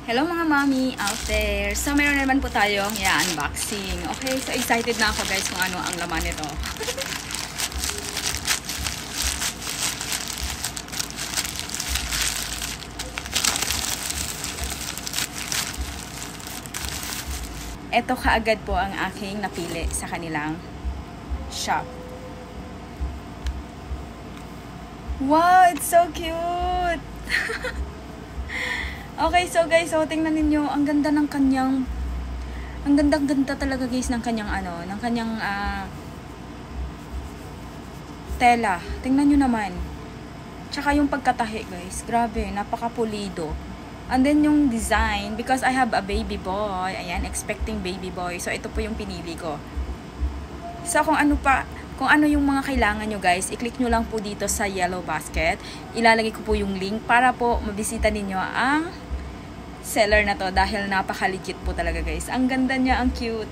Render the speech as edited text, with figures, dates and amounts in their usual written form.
Hello mga mommy out there. So meron naman po tayong unboxing. Okay, so excited na ako guys kung ano ang laman nito. Ito kaagad po ang aking napili sa kanilang shop. Wow, it's so cute! Okay, so guys, so tingnan ninyo, ang ganda ng kanyang, ang ganda talaga guys ng kanyang tela. Tingnan nyo naman. Tsaka yung pagkatahi guys, grabe, napaka-pulido. And then yung design, because I have a baby boy, ayan, expecting baby boy. So ito po yung pinili ko. So kung ano yung mga kailangan nyo guys, i-click nyo lang po dito sa yellow basket. Ilalagay ko po yung link para po mabisita ninyo ang seller na to dahil napaka-legit po talaga guys. Ang ganda niya, ang cute.